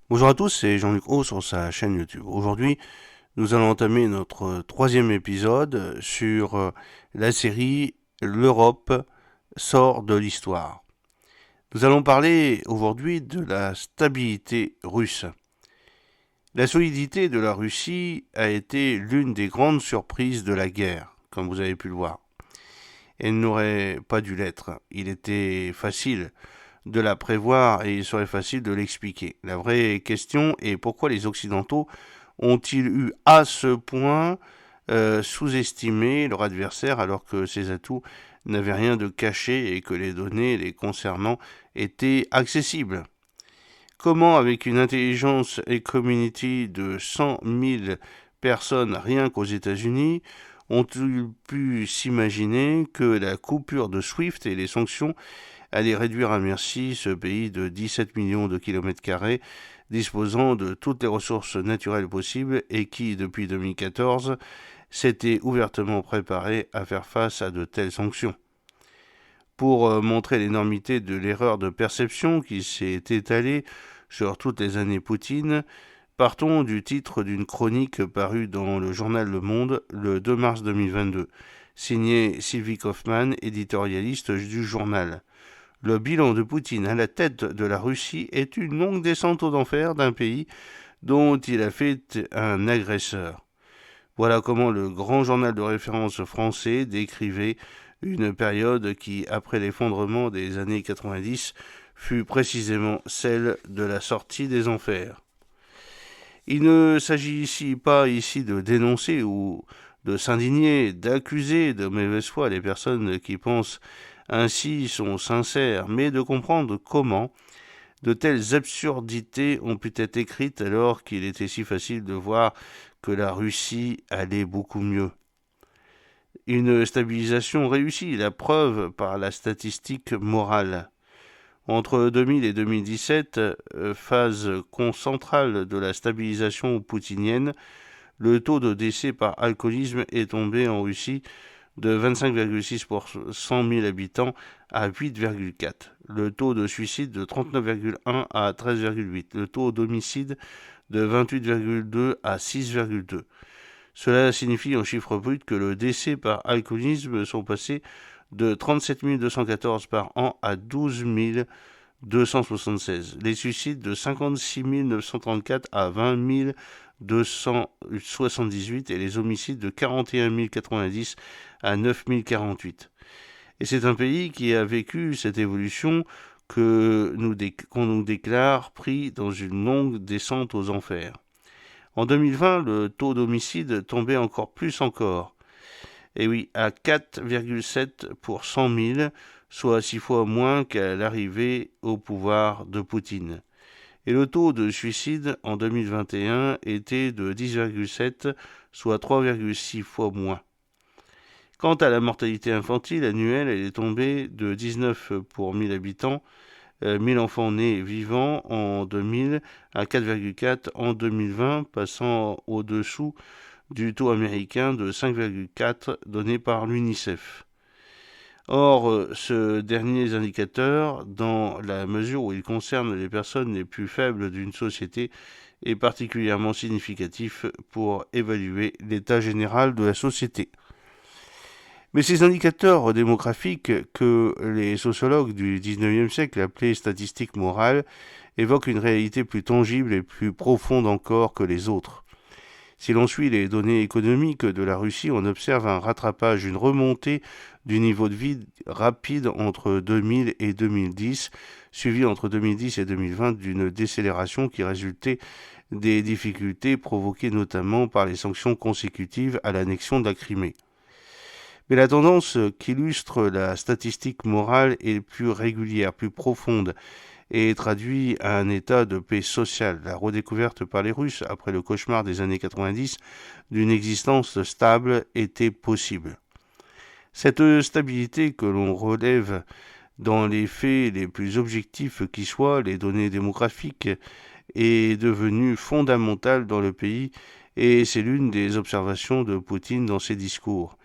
Bonjour à tous, c'est Jean-Luc Haut sur sa chaîne YouTube. Aujourd'hui, nous allons entamer notre troisième épisode sur la série L'Europe sort de l'histoire. Nous allons parler aujourd'hui de la stabilité russe. La solidité de la Russie a été l'une des grandes surprises de la guerre, comme vous avez pu le voir. Elle n'aurait pas dû l'être. Il était facile de la prévoir et il serait facile de l'expliquer. La vraie question est pourquoi les Occidentaux ont-ils eu à ce point sous-estimé leur adversaire alors que ses atouts n'avaient rien de caché et que les données les concernant étaient accessibles. Comment, avec une intelligence et community de 100 000 personnes rien qu'aux États-Unis, ont-ils pu s'imaginer que la coupure de SWIFT et les sanctions allaient réduire à merci ce pays de 17 millions de kilomètres carrés, disposant de toutes les ressources naturelles possibles et qui, depuis 2014, s'était ouvertement préparé à faire face à de telles sanctions. Pour montrer l'énormité de l'erreur de perception qui s'est étalée sur toutes les années Poutine, partons du titre d'une chronique parue dans le journal Le Monde le 2 mars 2022, signée Sylvie Kaufmann, éditorialiste du journal. Le bilan de Poutine à la tête de la Russie est une longue descente aux enfers d'un pays dont il a fait un agresseur. Voilà comment le grand journal de référence français décrivait une période qui, après l'effondrement des années 90, fut précisément celle de la sortie des enfers. Il ne s'agit pas ici de dénoncer ou de s'indigner, d'accuser de mauvaise foi les personnes qui pensent ainsi sont sincères, mais de comprendre comment de telles absurdités ont pu être écrites alors qu'il était si facile de voir que la Russie allait beaucoup mieux. Une stabilisation réussie, la preuve par la statistique morale. Entre 2000 et 2017, phase centrale de la stabilisation poutinienne, le taux de décès par alcoolisme est tombé en Russie de 25,6 pour 100 000 habitants à 8,4. Le taux de suicide de 39,1 à 13,8. Le taux d'homicide de 28,2 à 6,2. Cela signifie en chiffre brut que le décès par alcoolisme sont passés de 37 214 par an à 12 276. Les suicides de 56 934 à 20 278 et les homicides de 41 090 à 9 048. Et c'est un pays qui a vécu cette évolution qu'on nous déclare pris dans une longue descente aux enfers. En 2020, le taux d'homicide tombait encore plus encore. Et oui, à 4,7 pour 100 000, soit 6 fois moins qu'à l'arrivée au pouvoir de Poutine. Et le taux de suicide en 2021 était de 10,7, soit 3,6 fois moins. Quant à la mortalité infantile annuelle, elle est tombée de 19 pour 1000 habitants, 1000 enfants nés vivants en 2000 à 4,4 en 2020, passant au-dessous du taux américain de 5,4 donné par l'UNICEF. Or, ce dernier indicateur, dans la mesure où il concerne les personnes les plus faibles d'une société, est particulièrement significatif pour évaluer l'état général de la société. Mais ces indicateurs démographiques que les sociologues du XIXe siècle appelaient statistiques morales évoquent une réalité plus tangible et plus profonde encore que les autres. Si l'on suit les données économiques de la Russie, on observe un rattrapage, une remontée du niveau de vie rapide entre 2000 et 2010, suivi entre 2010 et 2020 d'une décélération qui résultait des difficultés provoquées notamment par les sanctions consécutives à l'annexion de la Crimée. Mais la tendance qu'illustre la statistique morale est plus régulière, plus profonde, et traduit un état de paix sociale, la redécouverte par les Russes, après le cauchemar des années 90, d'une existence stable était possible. Cette stabilité que l'on relève dans les faits les plus objectifs qui soient, les données démographiques, est devenue fondamentale dans le pays et c'est l'une des observations de Poutine dans ses discours.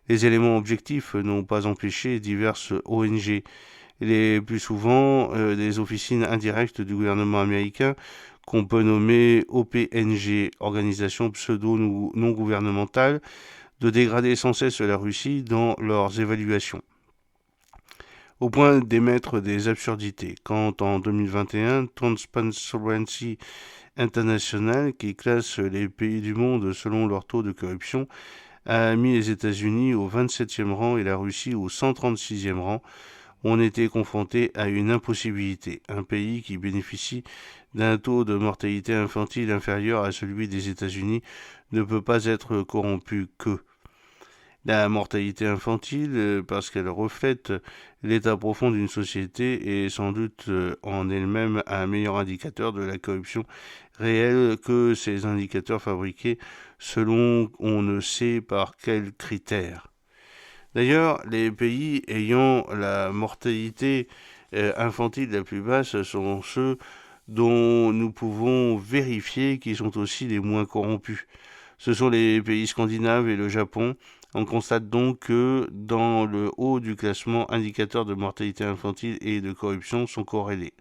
Les éléments objectifs n'ont pas empêché diverses ONG les plus souvent des officines indirectes du gouvernement américain qu'on peut nommer OPNG, organisation pseudo-non gouvernementale, de dégrader sans cesse la Russie dans leurs évaluations, au point d'émettre des absurdités. Quand en 2021, Transparency International, qui classe les pays du monde selon leur taux de corruption, a mis les États-Unis au 27e rang et la Russie au 136e rang, on était confronté à une impossibilité. Un pays qui bénéficie d'un taux de mortalité infantile inférieur à celui des États-Unis ne peut pas être corrompu que. La mortalité infantile, parce qu'elle reflète l'état profond d'une société, est sans doute en elle-même un meilleur indicateur de la corruption réelle que ces indicateurs fabriqués selon on ne sait par quels critères. D'ailleurs, les pays ayant la mortalité infantile la plus basse sont ceux dont nous pouvons vérifier qu'ils sont aussi les moins corrompus. Ce sont les pays scandinaves et le Japon. On constate donc que dans le haut du classement, indicateurs de mortalité infantile et de corruption sont corrélés.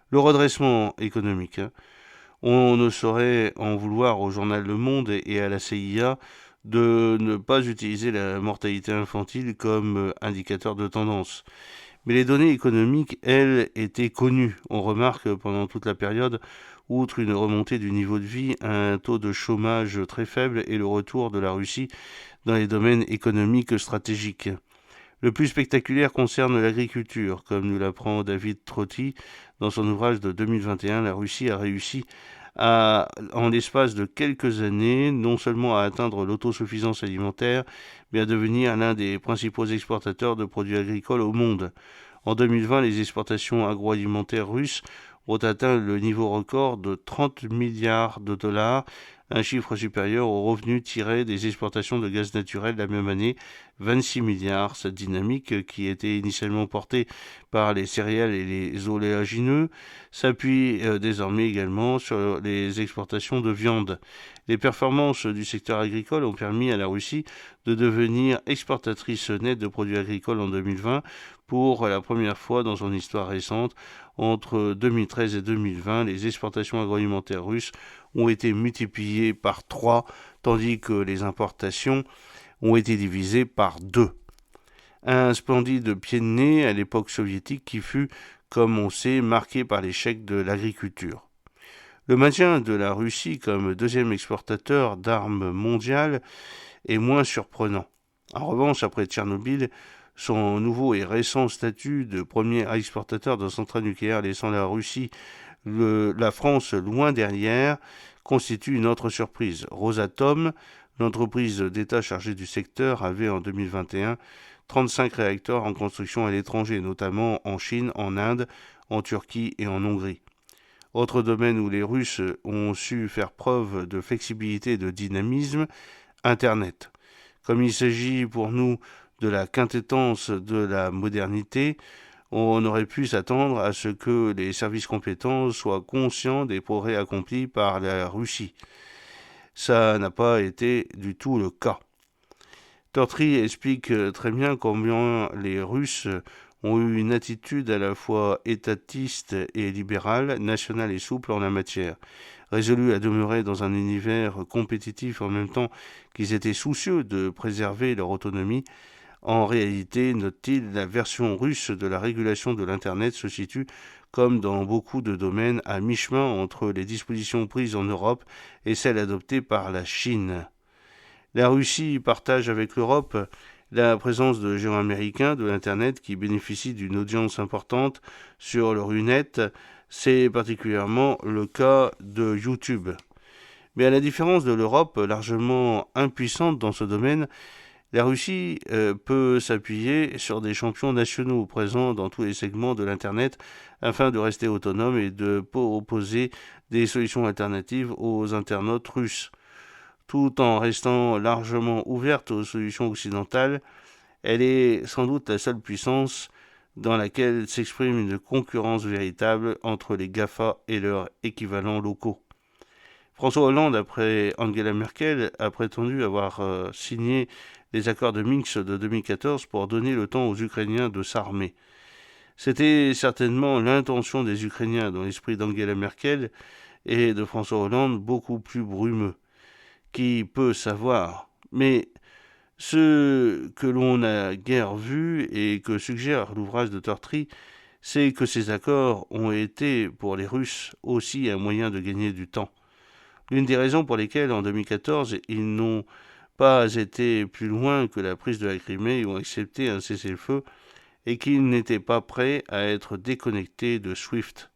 Le redressement économique. On ne saurait en vouloir au journal Le Monde et à la CIA de ne pas utiliser la mortalité infantile comme indicateur de tendance. Mais les données économiques, elles, étaient connues. On remarque pendant toute la période, outre une remontée du niveau de vie, un taux de chômage très faible et le retour de la Russie dans les domaines économiques stratégiques. Le plus spectaculaire concerne l'agriculture. Comme nous l'apprend David Trotti dans son ouvrage de 2021, la Russie a réussi en l'espace de quelques années, non seulement à atteindre l'autosuffisance alimentaire, mais à devenir l'un des principaux exportateurs de produits agricoles au monde. En 2020, les exportations agroalimentaires russes ont atteint le niveau record de 30 milliards de dollars, un chiffre supérieur aux revenus tirés des exportations de gaz naturel la même année, 26 milliards. Cette dynamique, qui était initialement portée par les céréales et les oléagineux, s'appuie désormais également sur les exportations de viande. Les performances du secteur agricole ont permis à la Russie de devenir exportatrice nette de produits agricoles en 2020 pour la première fois dans son histoire récente. Entre 2013 et 2020, les exportations agroalimentaires russes ont été multipliées par 3, tandis que les importations ont été divisées par 2. Un splendide pied de nez à l'époque soviétique qui fut, comme on sait, marqué par l'échec de l'agriculture. Le maintien de la Russie comme deuxième exportateur d'armes mondiales est moins surprenant. En revanche, après Tchernobyl, son nouveau et récent statut de premier exportateur de centrales nucléaires laissant la Russie, la France loin derrière, constitue une autre surprise. Rosatom, l'entreprise d'État chargée du secteur, avait en 2021 35 réacteurs en construction à l'étranger, notamment en Chine, en Inde, en Turquie et en Hongrie. Autre domaine où les Russes ont su faire preuve de flexibilité et de dynamisme, Internet. Comme il s'agit pour nous de la quintessence de la modernité, on aurait pu s'attendre à ce que les services compétents soient conscients des progrès accomplis par la Russie. Ça n'a pas été du tout le cas. Tortry explique très bien combien les Russes ont eu une attitude à la fois étatiste et libérale, nationale et souple en la matière. Résolus à demeurer dans un univers compétitif en même temps qu'ils étaient soucieux de préserver leur autonomie, en réalité, note-t-il, la version russe de la régulation de l'Internet se situe, comme dans beaucoup de domaines, à mi-chemin entre les dispositions prises en Europe et celles adoptées par la Chine. La Russie partage avec l'Europe la présence de géants américains de l'Internet qui bénéficient d'une audience importante sur le Runet. C'est particulièrement le cas de YouTube. Mais à la différence de l'Europe, largement impuissante dans ce domaine, la Russie peut s'appuyer sur des champions nationaux présents dans tous les segments de l'Internet afin de rester autonome et de proposer des solutions alternatives aux internautes russes. Tout en restant largement ouverte aux solutions occidentales, elle est sans doute la seule puissance dans laquelle s'exprime une concurrence véritable entre les GAFA et leurs équivalents locaux. François Hollande, après Angela Merkel, a prétendu avoir signé les accords de Minsk de 2014 pour donner le temps aux Ukrainiens de s'armer. C'était certainement l'intention des Ukrainiens, dans l'esprit d'Angela Merkel et de François Hollande, beaucoup plus brumeux. Qui peut savoir? Mais ce que l'on n'a guère vu et que suggère l'ouvrage de Tortry, c'est que ces accords ont été pour les Russes aussi un moyen de gagner du temps. L'une des raisons pour lesquelles en 2014 ils n'ont pas été plus loin que la prise de la Crimée et ont accepté un cessez-le-feu est qu'ils n'étaient pas prêts à être déconnectés de SWIFT,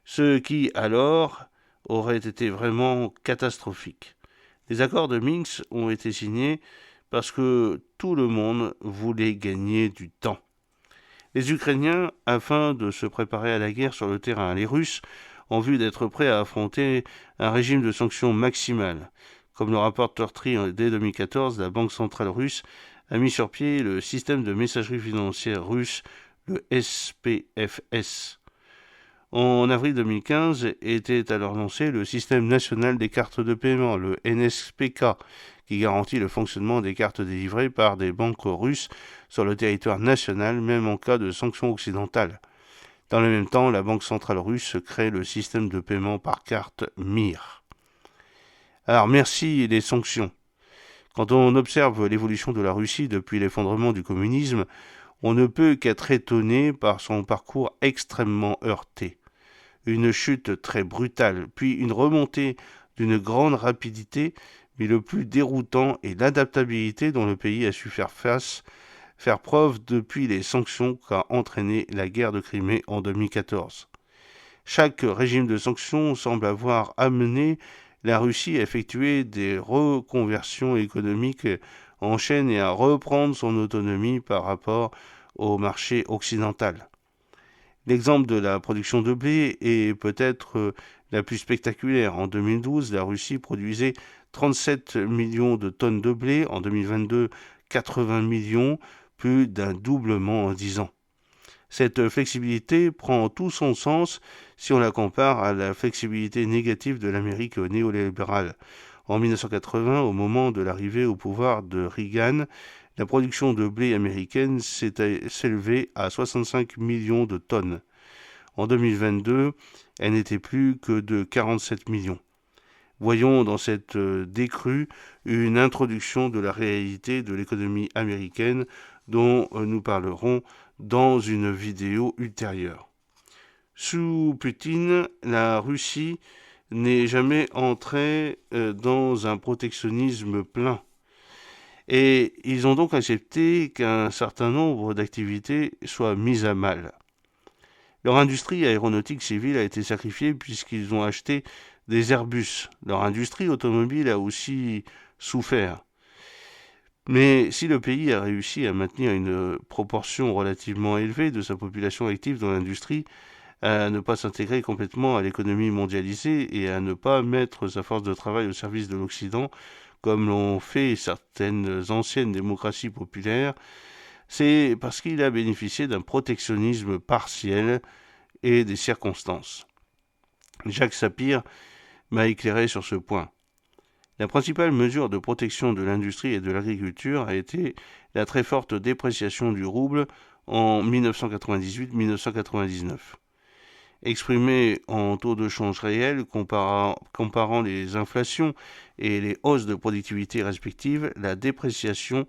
ce qui alors aurait été vraiment catastrophique. Les accords de Minsk ont été signés parce que tout le monde voulait gagner du temps. Les Ukrainiens, afin de se préparer à la guerre sur le terrain, les Russes, en vue d'être prêts à affronter un régime de sanctions maximales. Comme le rapporte Tortry dès 2014, la Banque centrale russe a mis sur pied le système de messagerie financière russe, le SPFS. En avril 2015 était alors lancé le système national des cartes de paiement, le NSPK, qui garantit le fonctionnement des cartes délivrées par des banques russes sur le territoire national, même en cas de sanctions occidentales. Dans le même temps, la Banque centrale russe crée le système de paiement par carte MIR. Alors merci les sanctions. Quand on observe l'évolution de la Russie depuis l'effondrement du communisme, on ne peut qu'être étonné par son parcours extrêmement heurté. Une chute très brutale, puis une remontée d'une grande rapidité, mais le plus déroutant est l'adaptabilité dont le pays a su faire preuve depuis les sanctions qu'a entraîné la guerre de Crimée en 2014. Chaque régime de sanctions semble avoir amené la Russie à effectuer des reconversions économiques en chaîne et à reprendre son autonomie par rapport au marché occidental. L'exemple de la production de blé est peut-être la plus spectaculaire. En 2012, la Russie produisait 37 millions de tonnes de blé. En 2022, 80 millions, plus d'un doublement en 10 ans. Cette flexibilité prend tout son sens si on la compare à la flexibilité négative de l'Amérique néolibérale. En 1980, au moment de l'arrivée au pouvoir de Reagan, la production de blé américaine s'élevait à 65 millions de tonnes. En 2022, elle n'était plus que de 47 millions. Voyons dans cette décrue une introduction de la réalité de l'économie américaine dont nous parlerons dans une vidéo ultérieure. Sous Poutine, la Russie n'est jamais entrée dans un protectionnisme plein. Et ils ont donc accepté qu'un certain nombre d'activités soient mises à mal. Leur industrie aéronautique civile a été sacrifiée puisqu'ils ont acheté des Airbus. Leur industrie automobile a aussi souffert. Mais si le pays a réussi à maintenir une proportion relativement élevée de sa population active dans l'industrie, à ne pas s'intégrer complètement à l'économie mondialisée et à ne pas mettre sa force de travail au service de l'Occident, comme l'ont fait certaines anciennes démocraties populaires, c'est parce qu'il a bénéficié d'un protectionnisme partiel et des circonstances. Jacques Sapir m'a éclairé sur ce point. La principale mesure de protection de l'industrie et de l'agriculture a été la très forte dépréciation du rouble en 1998-1999. Exprimé en taux de change réel comparant les inflations et les hausses de productivité respectives, la dépréciation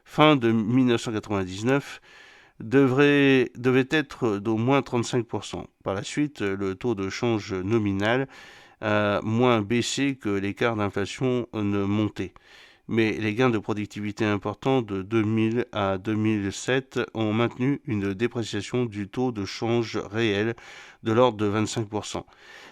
fin de 1999 devait être d'au moins 35%. Par la suite, le taux de change nominal a moins baissé que l'écart d'inflation ne montait. Mais les gains de productivité importants de 2000 à 2007 ont maintenu une dépréciation du taux de change réel de l'ordre de 25%.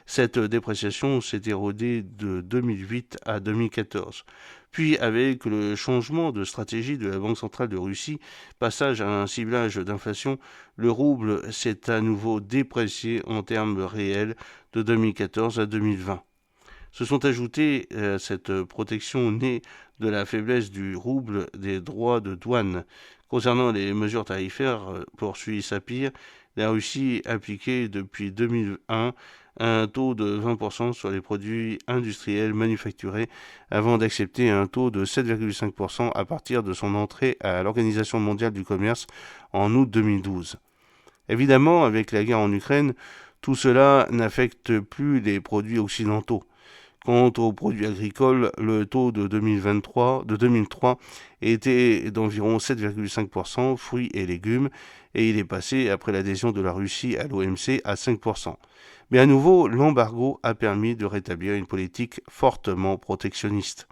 Cette dépréciation s'est érodée de 2008 à 2014. Puis, avec le changement de stratégie de la Banque centrale de Russie, passage à un ciblage d'inflation, le rouble s'est à nouveau déprécié en termes réels de 2014 à 2020. Se sont ajoutés à cette protection née de la faiblesse du rouble des droits de douane. Concernant les mesures tarifaires, poursuit Sapir, la Russie appliquait depuis 2001 un taux de 20% sur les produits industriels manufacturés avant d'accepter un taux de 7,5% à partir de son entrée à l'Organisation mondiale du commerce en août 2012. Évidemment, avec la guerre en Ukraine, tout cela n'affecte plus les produits occidentaux. Quant aux produits agricoles, le taux de 2003 était d'environ 7,5%, fruits et légumes, et il est passé, après l'adhésion de la Russie à l'OMC, à 5%. Mais à nouveau, l'embargo a permis de rétablir une politique fortement protectionniste.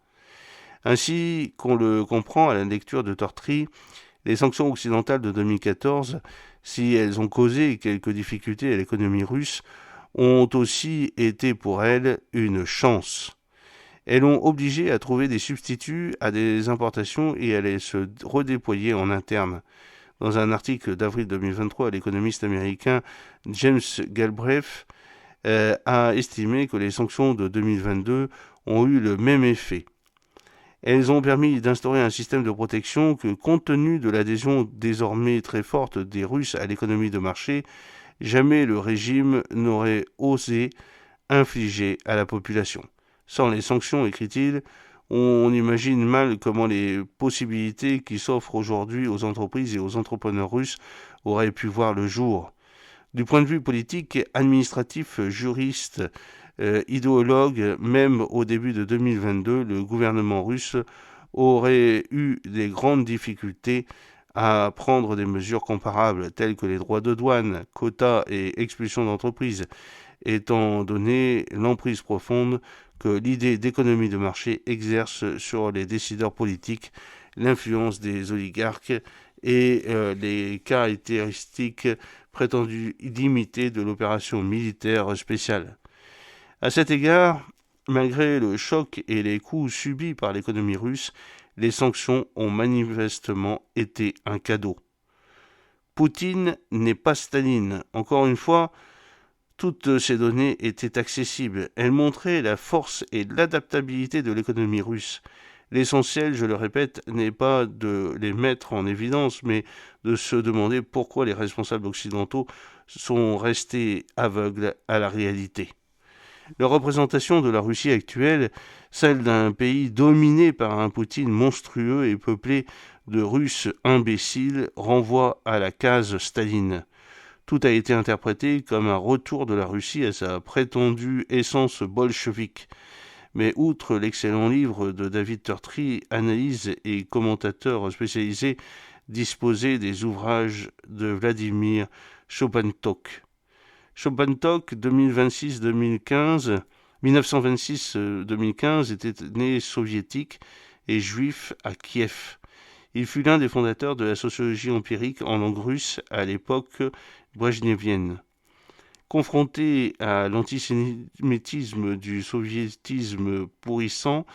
Ainsi qu'on le comprend à la lecture de Tortry, les sanctions occidentales de 2014, si elles ont causé quelques difficultés à l'économie russe, ont aussi été pour elles une chance. Elles l'ont obligé à trouver des substituts à des importations et à les se redéployer en interne. Dans un article d'avril 2023, l'économiste américain James Galbraith a estimé que les sanctions de 2022 ont eu le même effet. Elles ont permis d'instaurer un système de protection que, compte tenu de l'adhésion désormais très forte des Russes à l'économie de marché, jamais le régime n'aurait osé infliger à la population. Sans les sanctions, écrit-il, on imagine mal comment les possibilités qui s'offrent aujourd'hui aux entreprises et aux entrepreneurs russes auraient pu voir le jour. Du point de vue politique, administratif, juriste, idéologue, même au début de 2022, le gouvernement russe aurait eu des grandes difficultés à prendre des mesures comparables, telles que les droits de douane, quotas et expulsions d'entreprises, étant donné l'emprise profonde que l'idée d'économie de marché exerce sur les décideurs politiques, l'influence des oligarques et les caractéristiques prétendues limitées de l'opération militaire spéciale. À cet égard, malgré le choc et les coups subis par l'économie russe, les sanctions ont manifestement été un cadeau. Poutine n'est pas Staline. Encore une fois, toutes ces données étaient accessibles. Elles montraient la force et l'adaptabilité de l'économie russe. L'essentiel, je le répète, n'est pas de les mettre en évidence, mais de se demander pourquoi les responsables occidentaux sont restés aveugles à la réalité. La représentation de la Russie actuelle, celle d'un pays dominé par un Poutine monstrueux et peuplé de Russes imbéciles, renvoie à la case Staline. Tout a été interprété comme un retour de la Russie à sa prétendue essence bolchevique. Mais outre l'excellent livre de David Tortry, analyse et commentateur spécialisé disposait des ouvrages de Vladimir Chobantok. Chobantok, 1926-2015, était né soviétique et juif à Kiev. Il fut l'un des fondateurs de la sociologie empirique en langue russe à l'époque brejnevienne. Confronté à l'antisémitisme du soviétisme pourrissant,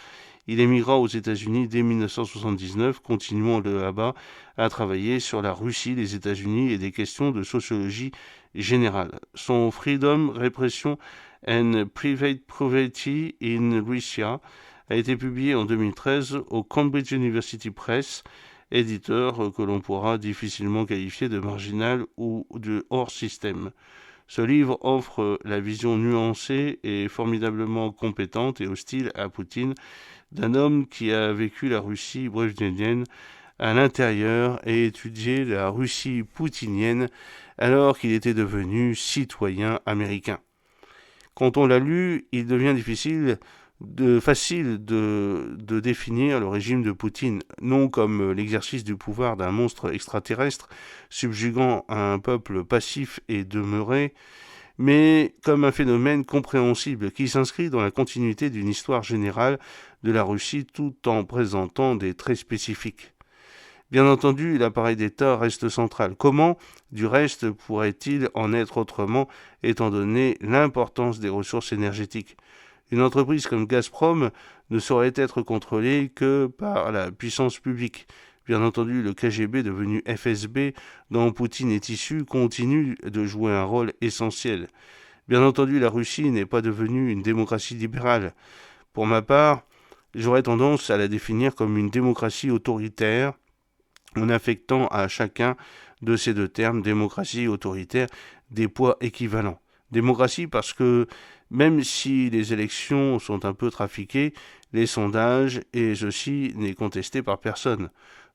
il émigra aux États-Unis dès 1979, continuant de là-bas à travailler sur la Russie, les États-Unis et des questions de sociologie générale. Son Freedom, Repression and Private Property in Russia a été publié en 2013 au Cambridge University Press, éditeur que l'on pourra difficilement qualifier de marginal ou de hors-système. Ce livre offre la vision nuancée et formidablement compétente et hostile à Poutine d'un homme qui a vécu la Russie brejnevienne à l'intérieur et étudié la Russie poutinienne alors qu'il était devenu citoyen américain. Quand on l'a lu, il devient facile de définir le régime de Poutine, non comme l'exercice du pouvoir d'un monstre extraterrestre subjuguant un peuple passif et demeuré, mais comme un phénomène compréhensible qui s'inscrit dans la continuité d'une histoire générale de la Russie tout en présentant des traits spécifiques. Bien entendu, l'appareil d'État reste central. Comment, du reste, pourrait-il en être autrement, étant donné l'importance des ressources énergétiques ? Une entreprise comme Gazprom ne saurait être contrôlée que par la puissance publique. Bien entendu, le KGB, devenu FSB, dont Poutine est issu, continue de jouer un rôle essentiel. Bien entendu, la Russie n'est pas devenue une démocratie libérale. Pour ma part, j'aurais tendance à la définir comme une démocratie autoritaire, en affectant à chacun de ces deux termes, démocratie et autoritaire, des poids équivalents. Démocratie parce que, même si les élections sont un peu trafiquées, les sondages, et ceci n'est contesté par personne,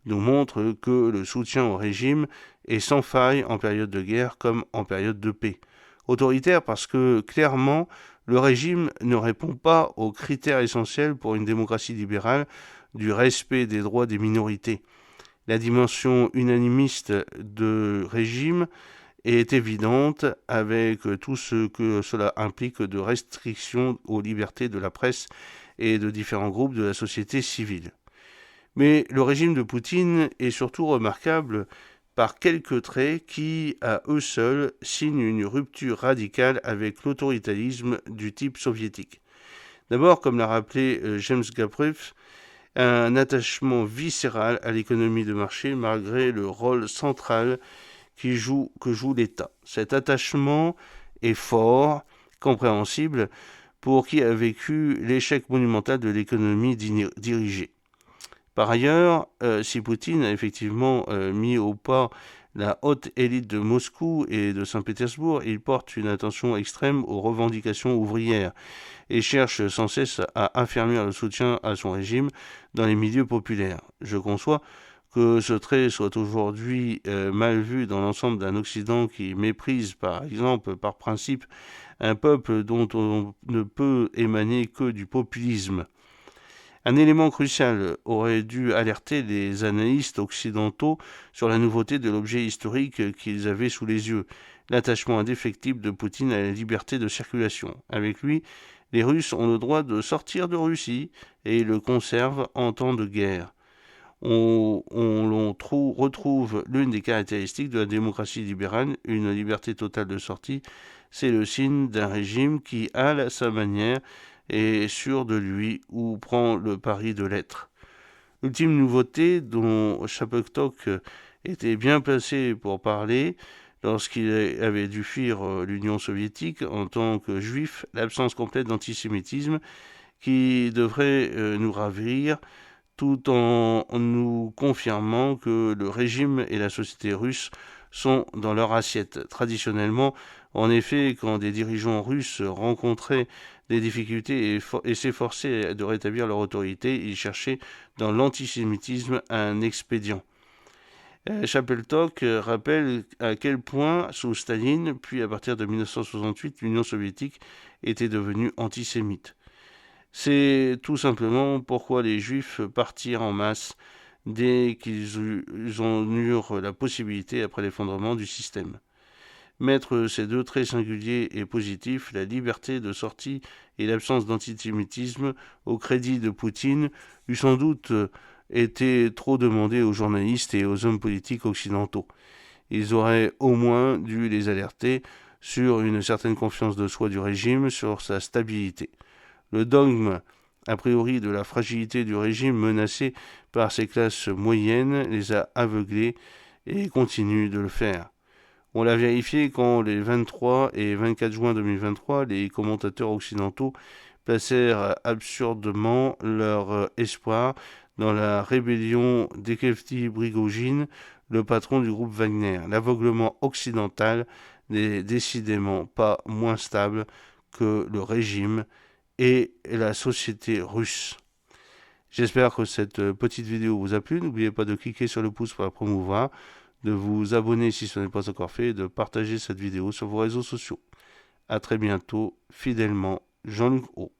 nous montre que le soutien au régime est sans faille en période de guerre comme en période de paix. Autoritaire parce que, clairement, le régime ne répond pas aux critères essentiels pour une démocratie libérale du respect des droits des minorités. La dimension unanimiste de régime est évidente avec tout ce que cela implique de restrictions aux libertés de la presse et de différents groupes de la société civile. Mais le régime de Poutine est surtout remarquable par quelques traits qui, à eux seuls, signent une rupture radicale avec l'autoritarisme du type soviétique. D'abord, comme l'a rappelé James Gabrev, un attachement viscéral à l'économie de marché malgré le rôle central que joue l'État. Cet attachement est fort, compréhensible, pour qui a vécu l'échec monumental de l'économie dirigée. Par ailleurs, si Poutine a effectivement mis au pas la haute élite de Moscou et de Saint-Pétersbourg, il porte une attention extrême aux revendications ouvrières et cherche sans cesse à affermir le soutien à son régime dans les milieux populaires. Je conçois que ce trait soit aujourd'hui mal vu dans l'ensemble d'un Occident qui méprise, par exemple, par principe, un peuple dont on ne peut émaner que du populisme. Un élément crucial aurait dû alerter les analystes occidentaux sur la nouveauté de l'objet historique qu'ils avaient sous les yeux, l'attachement indéfectible de Poutine à la liberté de circulation. Avec lui, les Russes ont le droit de sortir de Russie et ils le conservent en temps de guerre. On retrouve l'une des caractéristiques de la démocratie libérale, une liberté totale de sortie. C'est le signe d'un régime qui, à sa manière, est sûr de lui ou prend le pari de l'être. L'ultime nouveauté dont Chapektok était bien placé pour parler lorsqu'il avait dû fuir l'Union soviétique en tant que juif, l'absence complète d'antisémitisme qui devrait nous ravir tout en nous confirmant que le régime et la société russe sont dans leur assiette. Traditionnellement, en effet, quand des dirigeants russes rencontraient des difficultés et s'efforçaient de rétablir leur autorité, ils cherchaient dans l'antisémitisme un expédient. Chapeltok rappelle à quel point, sous Staline, puis à partir de 1968, l'Union soviétique était devenue antisémite. C'est tout simplement pourquoi les Juifs partirent en masse dès qu'ils en eurent la possibilité après l'effondrement du système. Mettre ces deux traits singuliers et positifs, la liberté de sortie et l'absence d'antisémitisme, au crédit de Poutine, eût sans doute été trop demandé aux journalistes et aux hommes politiques occidentaux. Ils auraient au moins dû les alerter sur une certaine confiance de soi du régime, sur sa stabilité. Le dogme, a priori, de la fragilité du régime menacé par ces classes moyennes les a aveuglés et continue de le faire. On l'a vérifié quand, les 23 et 24 juin 2023, les commentateurs occidentaux placèrent absurdement leur espoir dans la rébellion d'Yevgeny Prigojine, le patron du groupe Wagner. L'aveuglement occidental n'est décidément pas moins stable que le régime et la société russe. J'espère que cette petite vidéo vous a plu. N'oubliez pas de cliquer sur le pouce pour la promouvoir, de vous abonner si ce n'est pas encore fait et de partager cette vidéo sur vos réseaux sociaux. A très bientôt, fidèlement, Jean-Luc Haut.